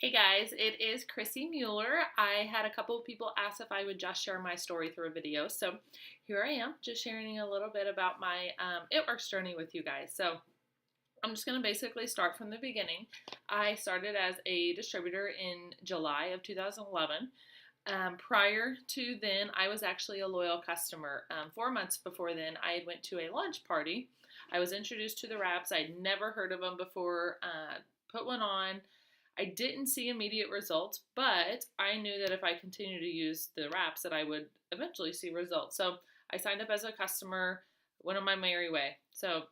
Hey guys, it is Krissy Mueller. I had a couple of people ask if I would just share my story through a video. So here I am, just sharing a little bit about my ItWorks journey with you guys. So I'm just going to basically start from the beginning. I started as a distributor in July of 2011. Prior to then, I was actually a loyal customer. 4 months before then, I had went to a launch party. I was introduced to the wraps. I'd never heard of them before. Put one on. I didn't see immediate results, but I knew that if I continued to use the wraps that I would eventually see results. So I signed up as a customer, went on my merry way. So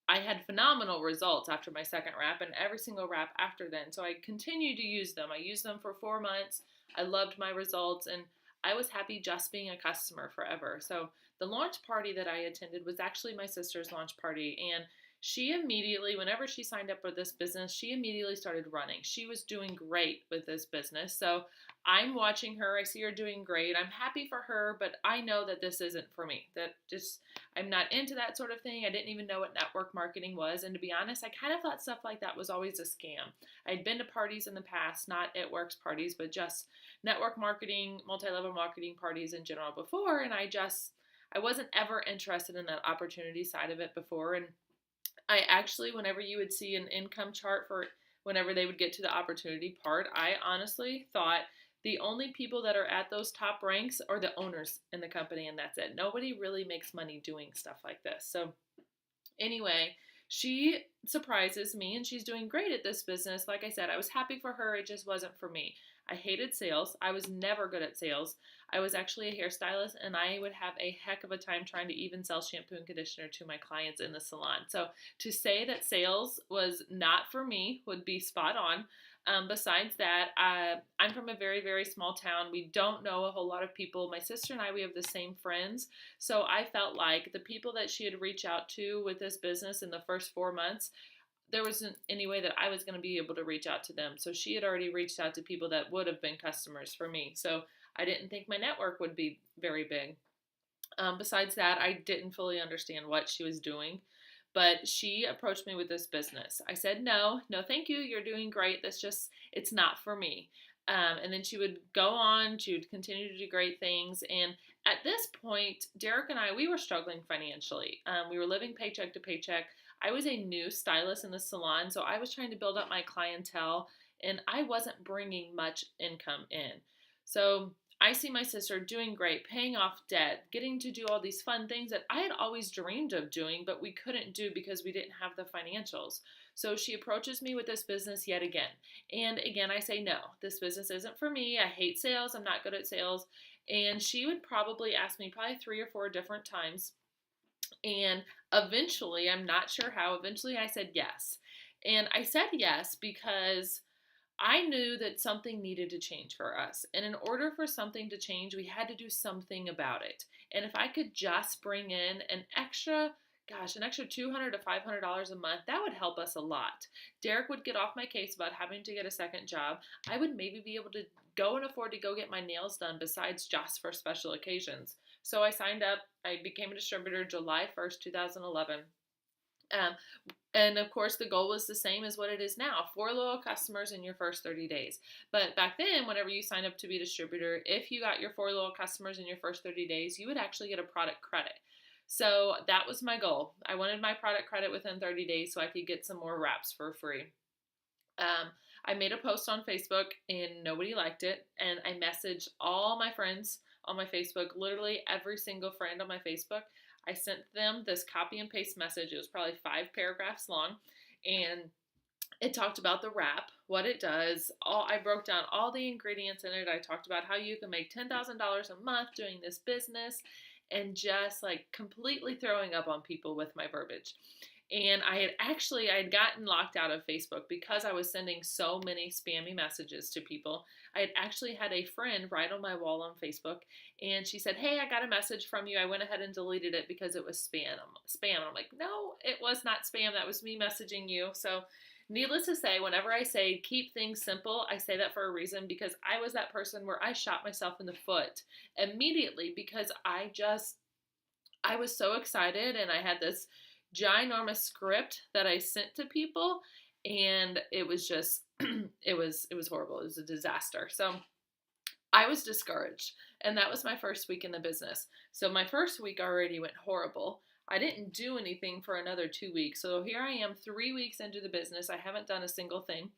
I had phenomenal results after my second wrap and every single wrap after then. So I continued to use them. I used them for 4 months. I loved my results and I was happy just being a customer forever. So the launch party that I attended was actually my sister's launch party, and she immediately, whenever she signed up for this business, she immediately started running. She was doing great with this business. So I'm watching her. I see her doing great. I'm happy for her, but I know that this isn't for me. I'm not into that sort of thing. I didn't even know what network marketing was. And to be honest, I kind of thought stuff like that was always a scam. I'd been to parties in the past, not ItWorks parties, but just network marketing, multi-level marketing parties in general before. And I wasn't ever interested in that opportunity side of it before. And I actually, whenever you would see an income chart for whenever they would get to the opportunity part, I honestly thought the only people that are at those top ranks are the owners in the company, and that's it. Nobody really makes money doing stuff like this. So, anyway, she surprises me and she's doing great at this business. Like I said, I was happy for her. It just wasn't for me. I hated sales. I was never good at sales. I was actually a hairstylist and I would have a heck of a time trying to even sell shampoo and conditioner to my clients in the salon. So to say that sales was not for me would be spot on. Besides that, I'm from a very, very small town. We don't know a whole lot of people. My sister and I, we have the same friends. So I felt like the people that she had reached out to with this business in the first 4 months, there wasn't any way that I was going to be able to reach out to them. So she had already reached out to people that would have been customers for me. So I didn't think my network would be very big. Besides that, I didn't fully understand what she was doing, but she approached me with this business. I said, no, thank you. You're doing great. It's not for me. And then she would go on, she would continue to do great things. And at this point, Derek and I, we were struggling financially. We were living paycheck to paycheck. I was a new stylist in the salon, so I was trying to build up my clientele, and I wasn't bringing much income in. So I see my sister doing great, paying off debt, getting to do all these fun things that I had always dreamed of doing, but we couldn't do because we didn't have the financials. So she approaches me with this business yet again. And again, I say, no, this business isn't for me. I hate sales. I'm not good at sales. And she would probably ask me probably 3 or 4 different times. And eventually, I'm not sure how, eventually I said yes. And I said yes because I knew that something needed to change for us. And in order for something to change, we had to do something about it. And if I could just bring in an extra $200 to $500 a month, that would help us a lot. Derek would get off my case about having to get a second job. I would maybe be able to go and afford to go get my nails done besides just for special occasions. So I signed up. I became a distributor July 1st, 2011. Um, and of course, the goal was the same as what it is now, 4 loyal customers in your first 30 days. But back then, whenever you signed up to be a distributor, if you got your 4 loyal customers in your first 30 days, you would actually get a product credit. So that was my goal. I wanted my product credit within 30 days so I could get some more wraps for free. I made a post on Facebook and nobody liked it. And I messaged all my friends on my Facebook, literally every single friend on my Facebook. I sent them this copy and paste message. It was probably 5 paragraphs long. And it talked about the wrap, what it does. I broke down all the ingredients in it. I talked about how you can make $10,000 a month doing this business, and just like completely throwing up on people with my verbiage. And I had gotten locked out of Facebook because I was sending so many spammy messages to people. I had actually had a friend write on my wall on Facebook, and she said, "Hey, I got a message from you. I went ahead and deleted it because it was spam." I'm like, "No, it was not spam. That was me messaging you." So needless to say, whenever I say keep things simple, I say that for a reason, because I was that person where I shot myself in the foot immediately because I was so excited and I had this ginormous script that I sent to people, and it was just it was horrible. It was a disaster. So I was discouraged, and that was my first week in the business. So my first week already went horrible. I didn't do anything for another 2 weeks. So here I am 3 weeks into the business. I haven't done a single thing.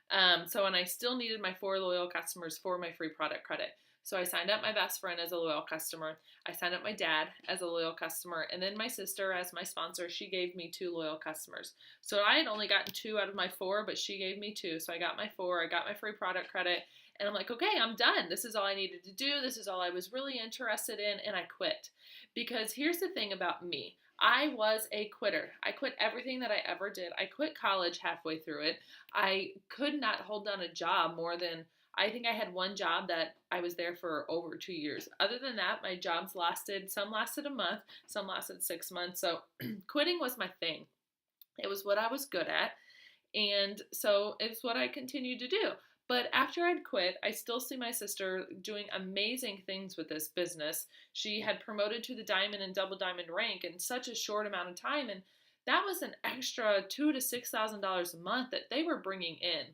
And I still needed my 4 loyal customers for my free product credit. So I signed up my best friend as a loyal customer. I signed up my dad as a loyal customer. And then my sister as my sponsor, she gave me 2 loyal customers. So I had only gotten 2 out of my 4, but she gave me 2. So I got my 4, I got my free product credit. And I'm like, okay, I'm done. This is all I needed to do. This is all I was really interested in. And I quit. Because here's the thing about me. I was a quitter. I quit everything that I ever did. I quit college halfway through it. I could not hold down a job more than, I think I had one job that I was there for over 2 years. Other than that, my jobs some lasted a month, some lasted 6 months. So quitting was my thing. It was what I was good at. And so it's what I continued to do. But after I'd quit, I still see my sister doing amazing things with this business. She had promoted to the diamond and double diamond rank in such a short amount of time. And that was an extra $2,000 to $6,000 a month that they were bringing in.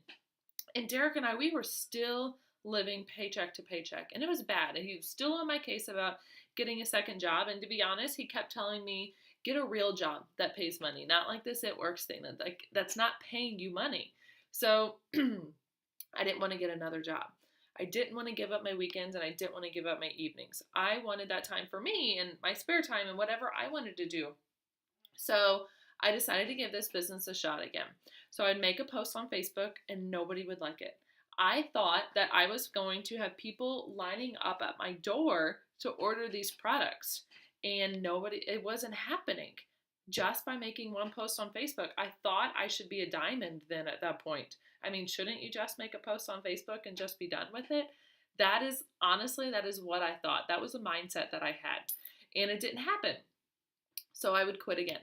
And Derek and I, we were still living paycheck to paycheck. And it was bad. And he was still on my case about getting a second job. And to be honest, he kept telling me, get a real job that pays money. Not like this ItWorks thing. That's not paying you money. So I didn't want to get another job. I didn't want to give up my weekends, and I didn't want to give up my evenings. I wanted that time for me and my spare time and whatever I wanted to do. So I decided to give this business a shot again. So I'd make a post on Facebook and nobody would like it. I thought that I was going to have people lining up at my door to order these products, and it wasn't happening. Just by making one post on Facebook, I thought I should be a diamond then at that point. I mean, shouldn't you just make a post on Facebook and just be done with it? That is what I thought. That was a mindset that I had. And it didn't happen. So I would quit again.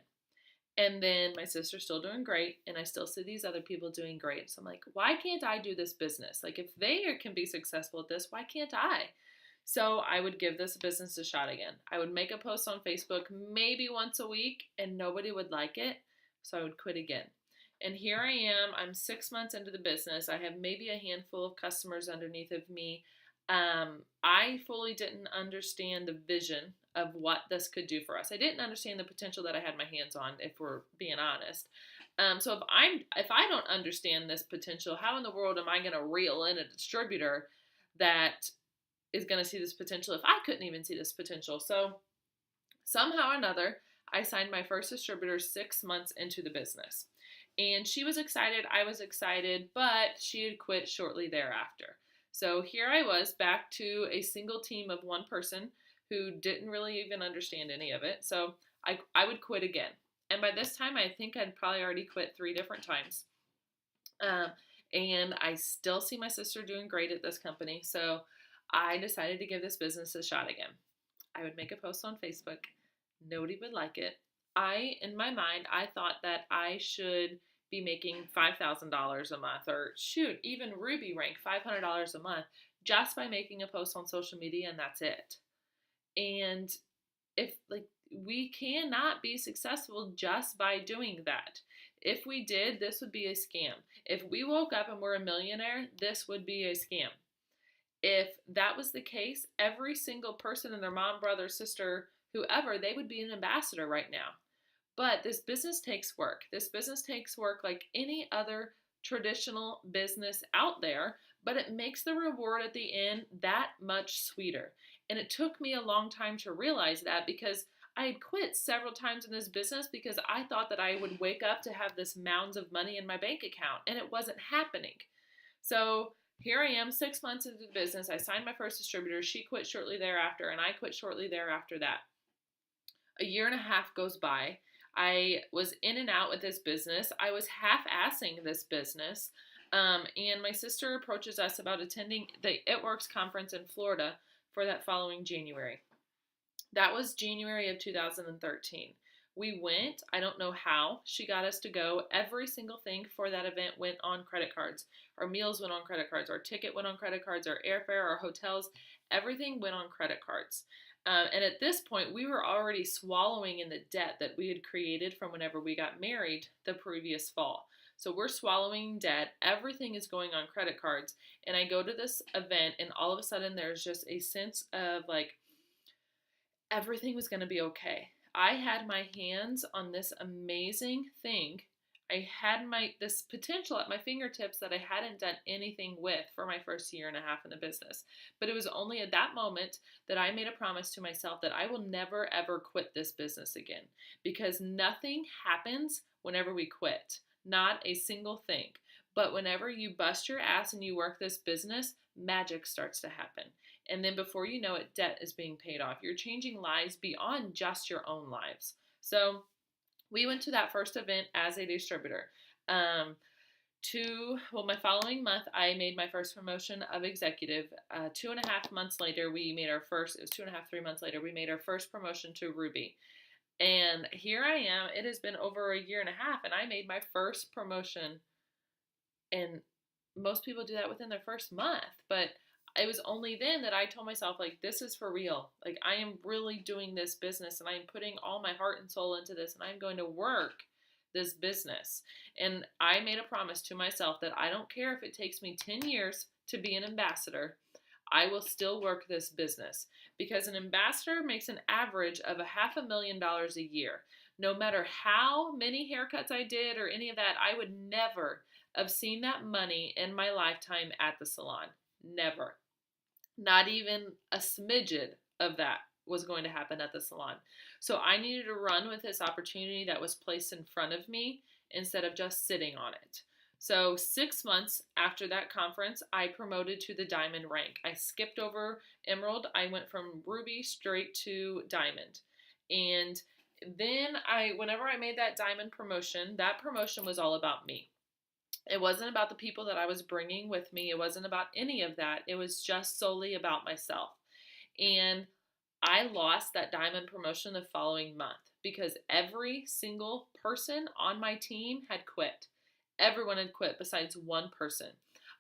And then my sister's still doing great, and I still see these other people doing great. So I'm like, why can't I do this business? Like, if they can be successful at this, why can't I? So I would give this business a shot again. I would make a post on Facebook maybe once a week, and nobody would like it. So I would quit again. And here I am. I'm 6 months into the business. I have maybe a handful of customers underneath of me. I fully didn't understand the vision of what this could do for us. I didn't understand the potential that I had my hands on, if we're being honest. So if I don't understand this potential, how in the world am I going to reel in a distributor that is going to see this potential if I couldn't even see this potential? So somehow or another, I signed my first distributor 6 months into the business. And she was excited, I was excited, but she had quit shortly thereafter. So here I was back to a single team of one person who didn't really even understand any of it. So I would quit again. And by this time, I think I'd probably already quit 3 different times. And I still see my sister doing great at this company. So I decided to give this business a shot again. I would make a post on Facebook. Nobody would like it. In my mind, I thought that I should be making $5,000 a month, or shoot, even Ruby ranked $500 a month just by making a post on social media, and that's it. And we cannot be successful just by doing that. If we did, this would be a scam. If we woke up and we're a millionaire, this would be a scam. If that was the case, every single person and their mom, brother, sister, whoever, they would be an ambassador right now. But this business takes work. This business takes work like any other traditional business out there, but it makes the reward at the end that much sweeter. And it took me a long time to realize that, because I had quit several times in this business because I thought that I would wake up to have this mounds of money in my bank account, and it wasn't happening. So here I am 6 months into the business. I signed my first distributor. She quit shortly thereafter, and I quit shortly thereafter that. A year and a half goes by. I was in and out with this business. I was half-assing this business. And my sister approaches us about attending the ItWorks conference in Florida for that following January. That was January of 2013. We went. I don't know how she got us to go. Every single thing for that event went on credit cards. Our meals went on credit cards. Our ticket went on credit cards. Our airfare, our hotels, everything went on credit cards. And at this point, we were already swallowing in the debt that we had created from whenever we got married the previous fall. So we're swallowing debt. Everything is going on credit cards. And I go to this event, and all of a sudden there's just a sense of like everything was going to be okay. I had my hands on this amazing thing. I had this potential at my fingertips that I hadn't done anything with for my first year and a half in the business. But it was only at that moment that I made a promise to myself that I will never ever quit this business again, because nothing happens whenever we quit. Not a single thing. But whenever you bust your ass and you work this business, magic starts to happen. And then before you know it, debt is being paid off. You're changing lives beyond just your own lives. So we went to that first event as a distributor. My following month, I made my first promotion of executive. 2.5 months later, it was 2.5, 3 months later, we made our first promotion to Ruby. And here I am. It has been over a year and a half, and I made my first promotion. And most people do that within their first month. But it was only then that I told myself, like, this is for real. Like, I am really doing this business, and I'm putting all my heart and soul into this, and I'm going to work this business. And I made a promise to myself that I don't care if it takes me 10 years to be an ambassador, I will still work this business, because an ambassador makes an average of $500,000 a year. No matter how many haircuts I did or any of that, I would never have seen that money in my lifetime at the salon. Never. Not even a smidgen of that was going to happen at the salon. So I needed to run with this opportunity that was placed in front of me instead of just sitting on it. So 6 months after that conference, I promoted to the diamond rank. I skipped over emerald. I went from ruby straight to diamond. And then whenever I made that diamond promotion, that promotion was all about me. It wasn't about the people that I was bringing with me. It wasn't about any of that. It was just solely about myself. And I lost that diamond promotion the following month because every single person on my team had quit. Everyone had quit besides one person.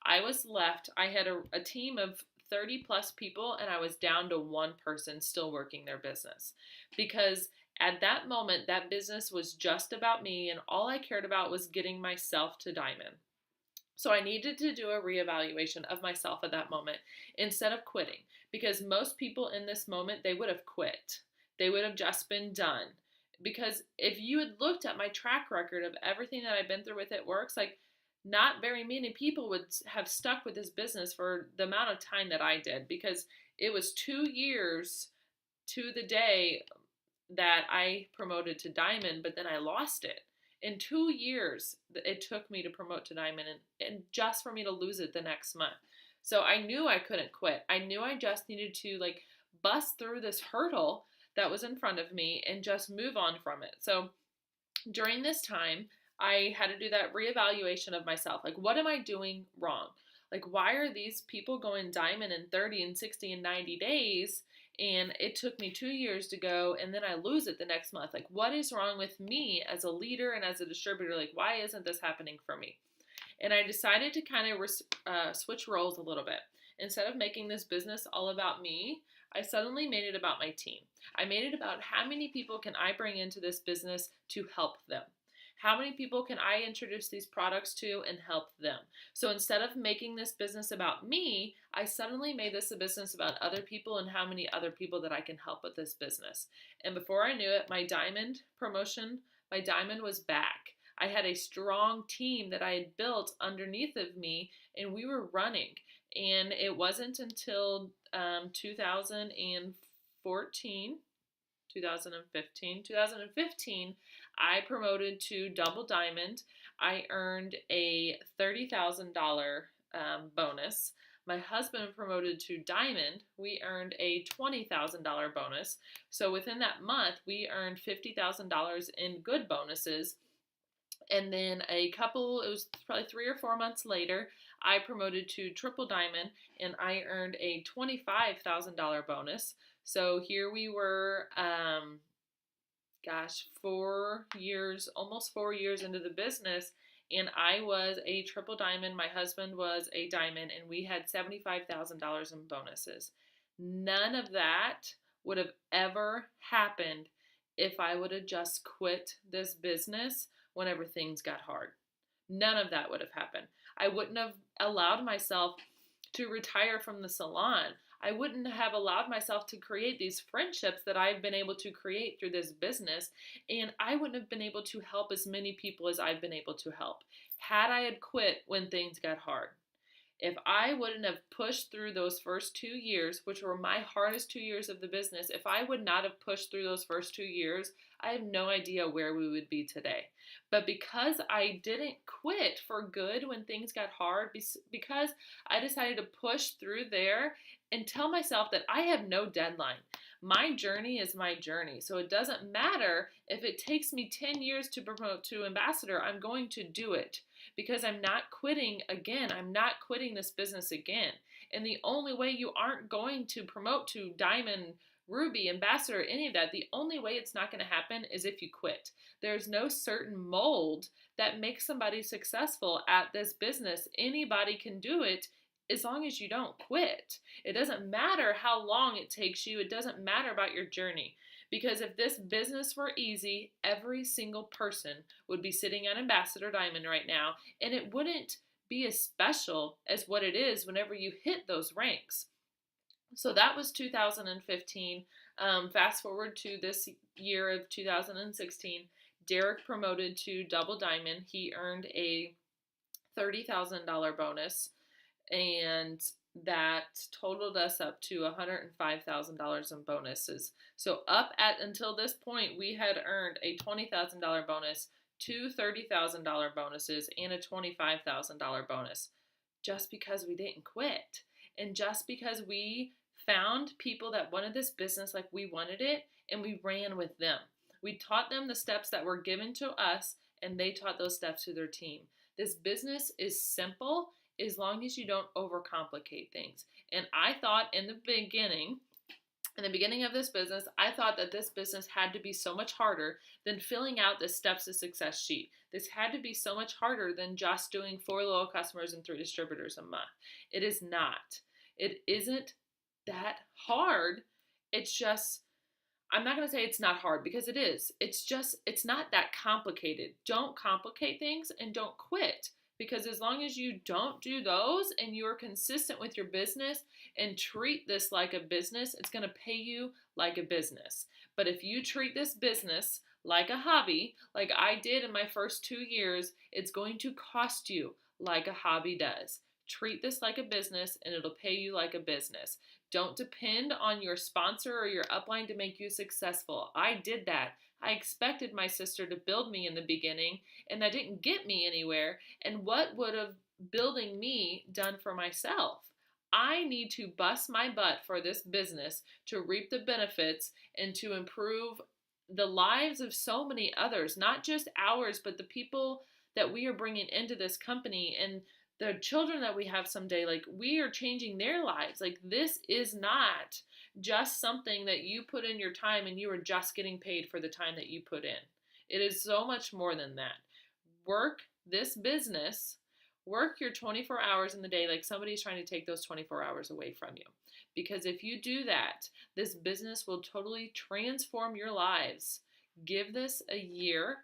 I was left. I had a team of 30 plus people, and I was down to one person still working their business, because at that moment, that business was just about me, and all I cared about was getting myself to diamond. So I needed to do a reevaluation of myself at that moment instead of quitting, because most people in this moment, they would have quit. They would have just been done. Because if you had looked at my track record of everything that I've been through with ItWorks, like, not very many people would have stuck with this business for the amount of time that I did, because it was 2 years to the day that I promoted to diamond, but then I lost it. In 2 years, it took me to promote to diamond, and just for me to lose it the next month. So I knew I couldn't quit. I knew I just needed to bust through this hurdle that was in front of me and just move on from it. So during this time, I had to do that reevaluation of myself. Like, what am I doing wrong? Like, why are these people going diamond in 30 and 60 and 90 days? And it took me 2 years to go, and then I lose it the next month. Like, what is wrong with me as a leader and as a distributor? Like, why isn't this happening for me? And I decided to kind of switch roles a little bit. Instead of making this business all about me, I suddenly made it about my team. I made it about how many people can I bring into this business to help them. How many people can I introduce these products to and help them? So instead of making this business about me, I suddenly made this a business about other people and how many other people that I can help with this business. And before I knew it, my diamond was back. I had a strong team that I had built underneath of me, and we were running. And it wasn't until 2015, I promoted to double diamond. I earned a $30,000 bonus. My husband promoted to diamond. We earned a $20,000 bonus. So within that month, we earned $50,000 in good bonuses. And then it was probably 3 or 4 months later, I promoted to triple diamond, and I earned a $25,000 bonus. So here we were, almost 4 years into the business, and I was a triple diamond. My husband was a diamond, and we had $75,000 in bonuses. None of that would have ever happened if I would have just quit this business whenever things got hard. None of that would have happened. I wouldn't have allowed myself to retire from the salon. I wouldn't have allowed myself to create these friendships that I've been able to create through this business, and I wouldn't have been able to help as many people as I've been able to help had I had quit when things got hard. If I wouldn't have pushed through those first 2 years, which were my hardest 2 years of the business, if I would not have pushed through those first 2 years, I have no idea where we would be today. But because I didn't quit for good when things got hard, because I decided to push through there and tell myself that I have no deadline. My journey is my journey. So it doesn't matter if it takes me 10 years to promote to ambassador, I'm going to do it because I'm not quitting again. I'm not quitting this business again. And the only way you aren't going to promote to diamond, ruby, ambassador, any of that, the only way it's not going to happen is if you quit. There's no certain mold that makes somebody successful at this business. Anybody can do it as long as you don't quit. It doesn't matter how long it takes you. It doesn't matter about your journey. Because if this business were easy, every single person would be sitting on Ambassador Diamond right now, and it wouldn't be as special as what it is whenever you hit those ranks. So that was 2015. Fast forward to this year of 2016, Derek promoted to double diamond. He earned a $30,000 bonus, and that totaled us up to $105,000 in bonuses. So up at until this point, we had earned a $20,000 bonus, two $30,000 bonuses, and a $25,000 bonus just because we didn't quit. And just because we found people that wanted this business like we wanted it, and we ran with them. We taught them the steps that were given to us, and they taught those steps to their team. This business is simple as long as you don't overcomplicate things. And I thought in the beginning of this business, I thought that this business had to be so much harder than filling out the steps to success sheet. This had to be so much harder than just doing 4 loyal customers and 3 distributors a month. It is not. It isn't that hard. It's just, I'm not going to say it's not hard because it is. It's just, it's not that complicated. Don't complicate things and don't quit. Because as long as you don't do those and you're consistent with your business and treat this like a business, it's going to pay you like a business. But if you treat this business like a hobby, like I did in my first 2 years, it's going to cost you like a hobby does. Treat this like a business and it'll pay you like a business. Don't depend on your sponsor or your upline to make you successful. I did that. I expected my sister to build me in the beginning, and that didn't get me anywhere. And what would have building me done for myself? I need to bust my butt for this business to reap the benefits and to improve the lives of so many others, not just ours, but the people that we are bringing into this company and the children that we have someday. Like, we are changing their lives. Like, this is not just something that you put in your time and you are just getting paid for the time that you put in. It is so much more than that. Work this business, work your 24 hours in the day like somebody's trying to take those 24 hours away from you. Because if you do that, this business will totally transform your lives. Give this a year,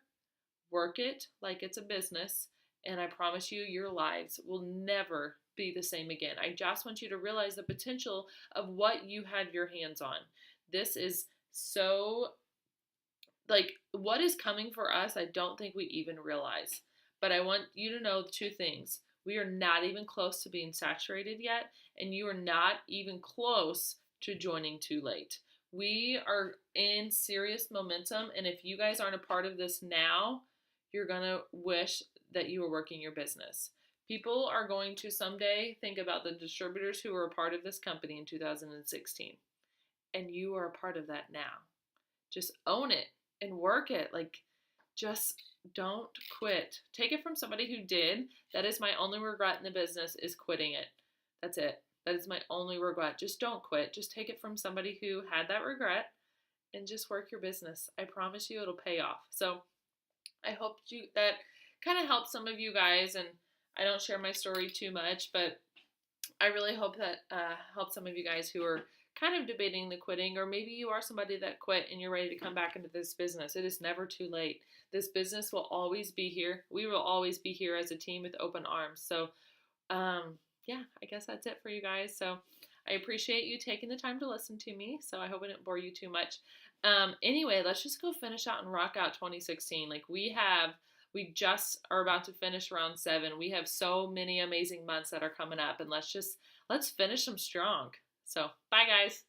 work it like it's a business, and I promise you, your lives will never be the same again. I just want you to realize the potential of what you have your hands on. This is so, like, what is coming for us, I don't think we even realize. But I want you to know 2 things. We are not even close to being saturated yet, and you are not even close to joining too late. We are in serious momentum, and if you guys aren't a part of this now, you're going to wish that you were working your business. People are going to someday think about the distributors who were a part of this company in 2016. And you are a part of that now. Just own it and work it. Like, just don't quit. Take it from somebody who did. That is my only regret in the business, is quitting it. That's it. That is my only regret. Just don't quit. Just take it from somebody who had that regret and just work your business. I promise you it'll pay off. So I hope that kind of helps some of you guys, and I don't share my story too much, but I really hope that helps some of you guys who are kind of debating the quitting, or maybe you are somebody that quit and you're ready to come back into this business. It is never too late. This business will always be here. We will always be here as a team with open arms. So, yeah, I guess that's it for you guys. So I appreciate you taking the time to listen to me. So I hope I didn't bore you too much. Anyway, let's just go finish out and rock out 2016. Like we just are about to finish round 7. We have so many amazing months that are coming up, and let's finish them strong. So bye guys.